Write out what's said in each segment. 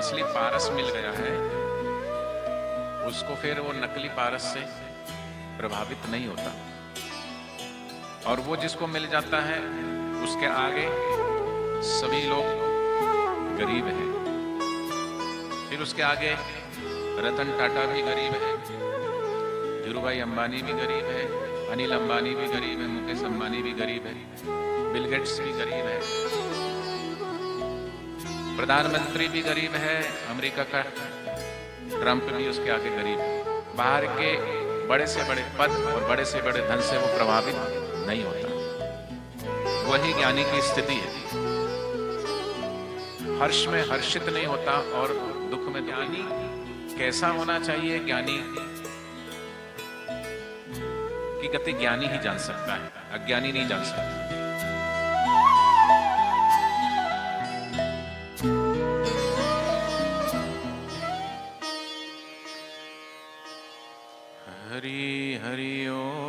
असली पारस मिल गया है, उसको फिर वो नकली पारस से प्रभावित नहीं होता। और वो जिसको मिल जाता है उसके आगे सभी लोग गरीब हैं। फिर उसके आगे रतन टाटा भी गरीब है, धीरूभाई अंबानी भी गरीब है, अनिल अंबानी भी गरीब है, मुकेश अंबानी भी गरीब है, बिल गेट्स भी गरीब है, प्रधानमंत्री भी गरीब है, अमेरिका का ट्रंप भी उसके आगे गरीब है। बाहर के बड़े से बड़े पद और बड़े से बड़े धन से वो प्रभावित नहीं होता। वही ज्ञानी की स्थिति है। हर्ष में हर्षित नहीं होता और दुख में। ज्ञानी कैसा होना चाहिए? ज्ञानी की गति ज्ञानी ही जान सकता है, अज्ञानी नहीं जान सकता। हरि हरि ओम।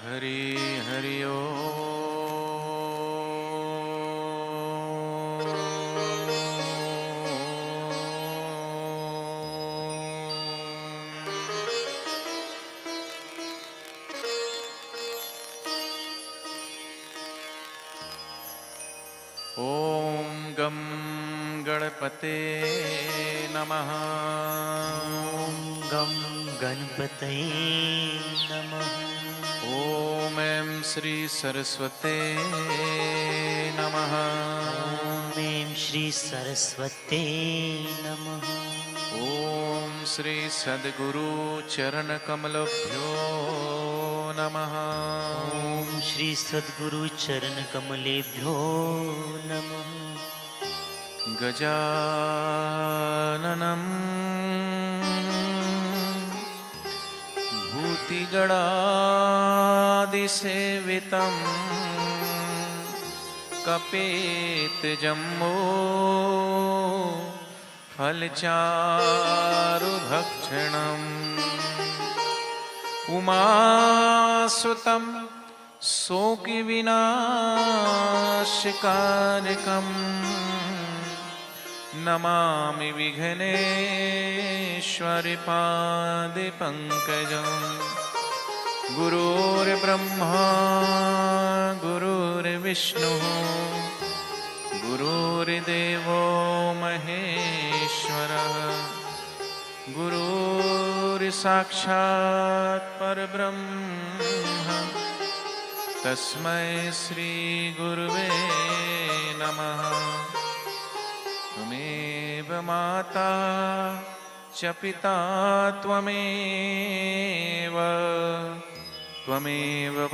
हरि हरि ओम। ओम गम गणपते नमः। ओम गम गणपतये नमः। ओम ऐं श्री सरस्वते नमः। ओम ऐं श्री सरस्वते नमः। ओम श्री सद्गुरु चरण कमलभ्यो नमः। ओम श्री सद्गुरु चरण कमलेभ्यो नमः। गजाननं भूतिगणादिसेवितं कपेतजम्बो फलचारुभक्षणम् उमासुतं शोकविनाशकारकम् नमामि विघ्नेश्वरपादपङ्कजम्। गुरुर्ब्रह्मा गुरुर्विष्णुः गुरुर्देवो महेश्वरः गुरुर्साक्षात् परब्रह्म तस्मै श्री गुरुवे नमः। त्वमेव माता च पिता त्वमेव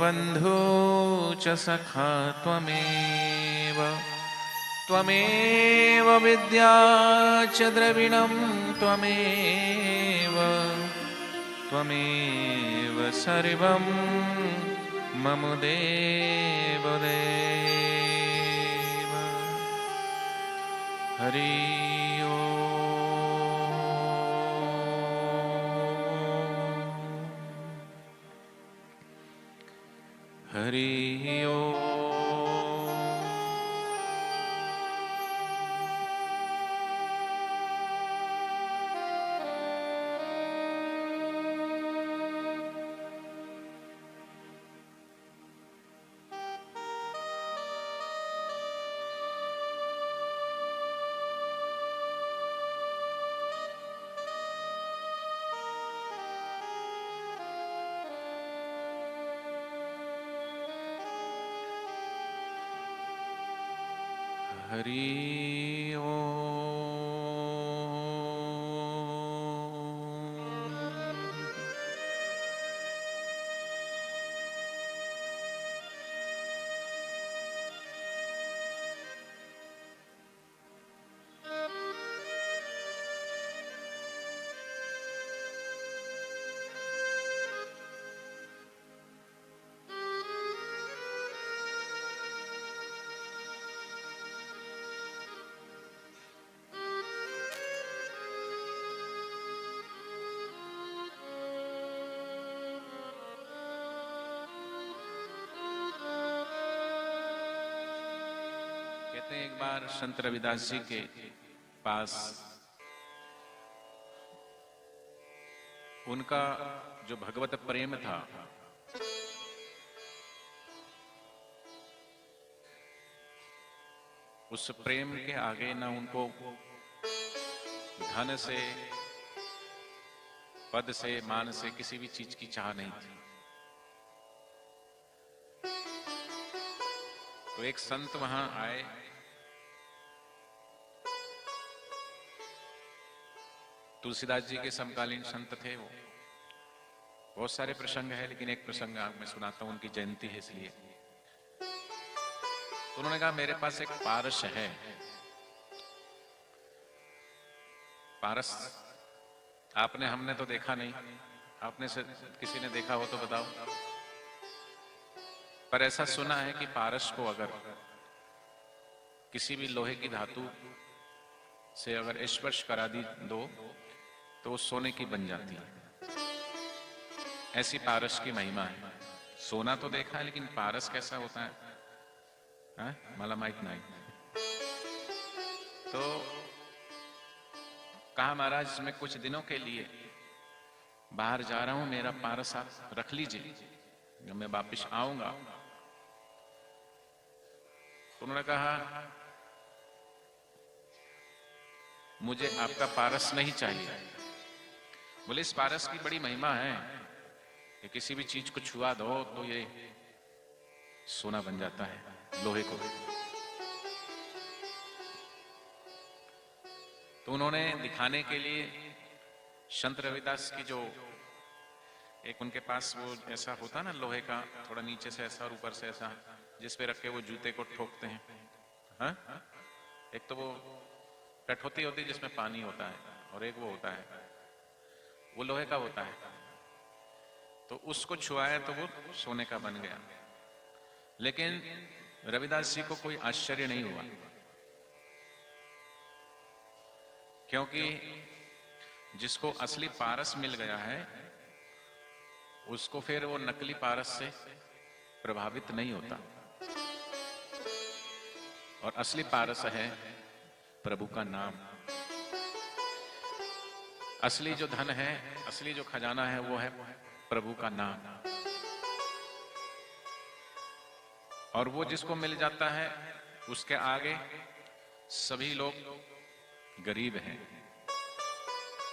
बन्धु च सखा त्वमेव विद्या च द्रविणं त्वमेव सर्वं मम देवदेव। हरि ओम। हरि ओम। हरि ओम। कहते हैं एक बार संत रविदास जी के पास उनका जो भगवत प्रेम था उस प्रेम के आगे ना उनको धन से, पद से, मान से किसी भी चीज की चाह नहीं थी। तो एक संत वहां आए, तुलसीदास जी के समकालीन संत थे वो। बहुत सारे प्रसंग है लेकिन एक प्रसंग मैं सुनाता हूं, उनकी जयंती है इसलिए। तो उन्होंने कहा मेरे पास एक पारस है। पारस आपने, हमने तो देखा नहीं, आपने से किसी ने देखा हो तो बताओ। पर ऐसा सुना है कि पारस को अगर किसी भी लोहे की धातु से अगर स्पर्श करा दी दो तो वो सोने की बन जाती है। ऐसी पारस की महिमा है। सोना तो देखा है लेकिन पारस कैसा होता है, मला माहित नहीं। तो कहा महाराज मैं कुछ दिनों के लिए बाहर जा रहा हूं, मेरा पारस आप रख लीजिए, जब मैं वापिस आऊंगा। तो उन्होंने कहा मुझे आपका पारस नहीं चाहिए। बोले इस पारस की बड़ी महिमा है कि किसी भी चीज को छुआ दो तो ये सोना बन जाता है, लोहे को। तो उन्होंने दिखाने के लिए संत रविदास की जो एक उनके पास वो ऐसा होता ना लोहे का, थोड़ा नीचे से ऐसा और ऊपर से ऐसा, जिस पे रख के वो जूते को ठोकते हैं। हाँ? एक तो वो कठौती होती है जिसमें पानी होता है, और एक वो होता है वो लोहे का होता है। तो उसको छुआया तो वो सोने का बन गया। लेकिन रविदास जी को कोई आश्चर्य नहीं हुआ, क्योंकि जिसको असली पारस मिल गया है उसको फिर वो नकली पारस से प्रभावित नहीं होता। और असली पारस है प्रभु का नाम। असली जो धन है, असली जो खजाना है वो है प्रभु का नाम। और वो जिसको मिल जाता है उसके आगे सभी लोग गरीब हैं।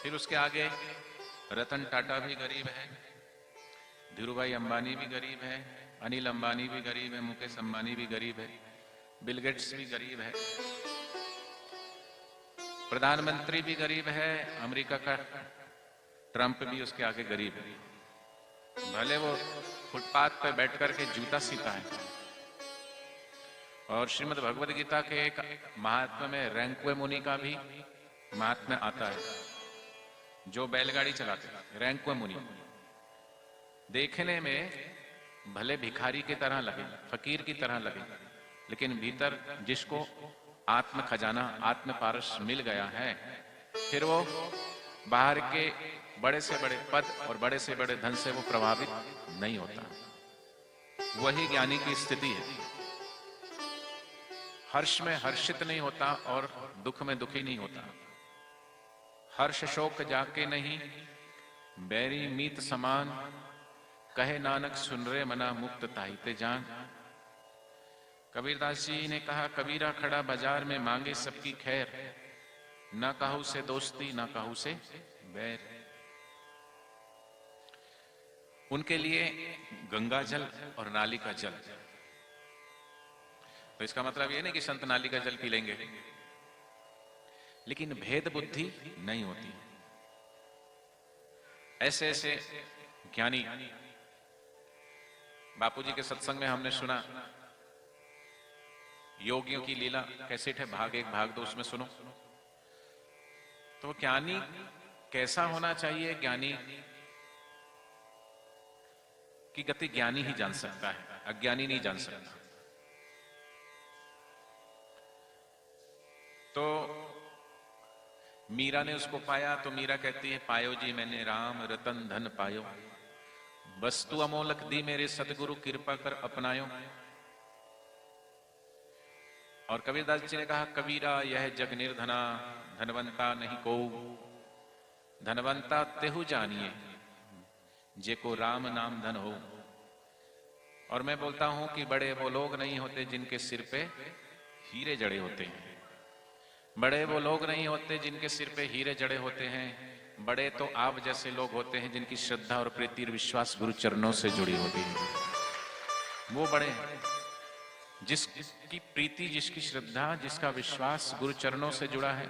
फिर उसके आगे रतन टाटा भी गरीब है, धीरूभाई अंबानी भी गरीब है, अनिल अंबानी भी गरीब है, मुकेश अंबानी भी गरीब है, बिल गेट्स भी गरीब है, प्रधानमंत्री भी गरीब है, अमेरिका का ट्रंप भी उसके आगे गरीब है। भले वो फुटपाथ पे बैठ करके जूता सीता है। और श्रीमद् भगवद गीता के एक महात्मा में रैंक्वे मुनि का भी महात्मा आता है, जो बैलगाड़ी चलाते हैं। रैंक्वे मुनि देखने में भले भिखारी की तरह लगे, फकीर की तरह लगे, लेकिन भीतर जिसको आत्म खजाना, आत्म पारस मिल गया है, फिर वो बाहर के बड़े से बड़े पद और बड़े से बड़े धन से वो प्रभावित नहीं होता। वही ज्ञानी की स्थिति है। हर्ष में हर्षित नहीं होता और दुख में दुखी नहीं होता। हर्ष शोक जाके नहीं, बैरी मीत समान, कहे नानक सुन रे मना मुक्त ताहिते जान। कबीरदास जी ने कहा, कबीरा खड़ा बाजार में मांगे सबकी खैर, ना काहू से दोस्ती ना काहू से बैर। उनके लिए गंगा जल और नाली का जल। तो इसका मतलब ये नहीं कि संत नाली का जल पी लेंगे, लेकिन भेद बुद्धि नहीं होती। ऐसे ऐसे ज्ञानी, बापूजी के सत्संग में हमने सुना, योगियों की लीला कैसेट है, भाग 1 भाग 2, उसमें सुनो। तो ज्ञानी कैसा होना चाहिए, ज्ञानी की गति ज्ञानी ही जान सकता है, अज्ञानी नहीं जान सकता। तो मीरा ने उसको पाया तो मीरा कहती है, पायो जी मैंने राम रतन धन पायो, वस्तु अमोलक दी मेरे सतगुरु कृपा कर अपनायो। और कबीरदास जी ने कहा, कबीरा यह जग निर्धना, धनवंता नहीं को, धनवंता तेहु जानिए, जेको राम नाम धन हो। और मैं बोलता हूं कि बड़े वो लोग नहीं होते जिनके सिर पे हीरे जड़े होते हैं, बड़े वो लोग नहीं होते जिनके सिर पे हीरे जड़े होते हैं, बड़े तो आप जैसे लोग होते हैं जिनकी श्रद्धा और प्रीति और विश्वास गुरु चरणों से जुड़ी होती है। वो बड़े हैं जिसकी प्रीति, जिसकी श्रद्धा, जिसका विश्वास गुरु चरणों से जुड़ा है।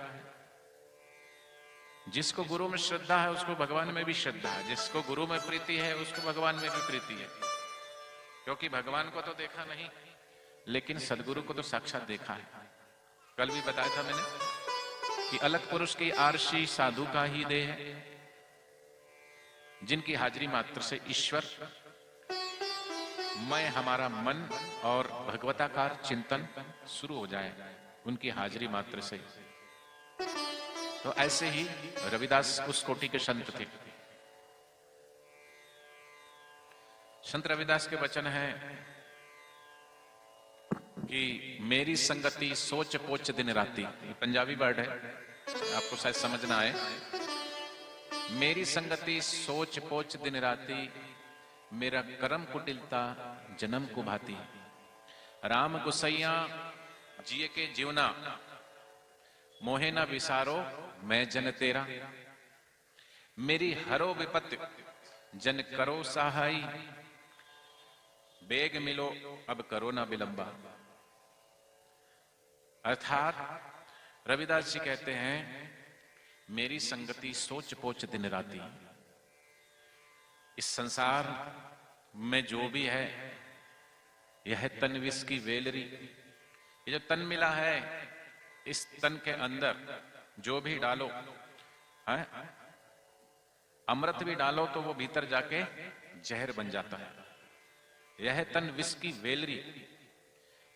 जिसको गुरु में श्रद्धा है उसको भगवान में भी श्रद्धा है, जिसको गुरु में प्रीति है उसको भगवान में भी प्रीति है। क्योंकि भगवान को तो देखा नहीं, लेकिन सदगुरु को तो साक्षात देखा है। कल भी बताया था मैंने कि अलग पुरुष की आरशी साधु का ही देह है, जिनकी हाजिरी मात्र से ईश्वर मैं हमारा मन और भगवताकार चिंतन शुरू हो जाए, उनकी हाजिरी मात्र से। तो ऐसे ही रविदास उस कोटि के संत थे। संत रविदास के वचन हैं कि मेरी संगति सोच पोच दिन राती, ये पंजाबी वर्ड है, आपको शायद समझ ना आए। मेरी संगति सोच पोच दिन राती, मेरा कर्म कुटिलता जन्म को भाती। राम गुसैया जिए के जीवना, मोहे न विसारो मैं जन तेरा। मेरी हरो विपत्ति जन करो सहाय, बेग मिलो अब करो ना विलंबा। अर्थात रविदास जी कहते हैं, मेरी संगति सोच पोच दिन राती। इस संसार में जो भी है यह तन विष की वेलरी। ये जो तन मिला है, इस तन के अंदर जो भी डालो है, अमृत भी डालो तो वो भीतर जाके जहर बन जाता है। यह तन विष की वेलरी।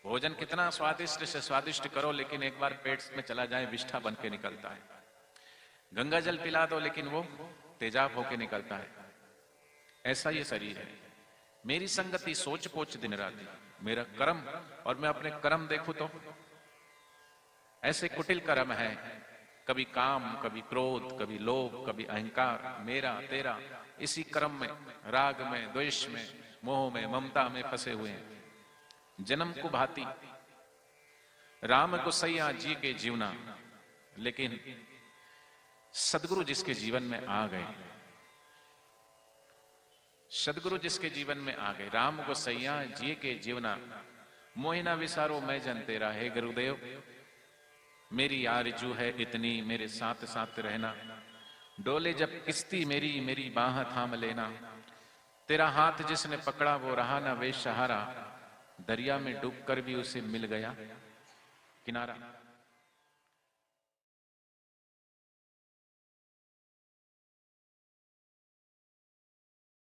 भोजन कितना स्वादिष्ट से स्वादिष्ट करो, लेकिन एक बार पेट में चला जाए विष्ठा बन के निकलता है। गंगा जल पिला दो लेकिन वो तेजाब होके निकलता है। ऐसा ये शरीर है। मेरी संगति सोच पोच दिन राती, मेरा कर्म, और मैं अपने कर्म देखूं तो ऐसे कुटिल कर्म है। कभी काम, कभी क्रोध, कभी लोभ, कभी अहंकार, मेरा तेरा, इसी कर्म में, राग में, द्वेष में, मोह में, ममता में फंसे हुए हैं। जन्म को भाती। राम गुसैया जी के जीवना, लेकिन सदगुरु जिसके जीवन में आ गए, सदगुरु जिसके जीवन में आ गए, राम गोसैया जी के जीवना, मोहे न विसारो मैं जन तेरा। है गुरुदेव, मेरी आरजू है इतनी, मेरे साथ साथ रहना। डोले जब किस्ती मेरी, मेरी बाह थाम लेना। तेरा हाथ जिसने पकड़ा वो रहा ना बेसहारा, दरिया में डूबकर भी उसे मिल गया किनारा।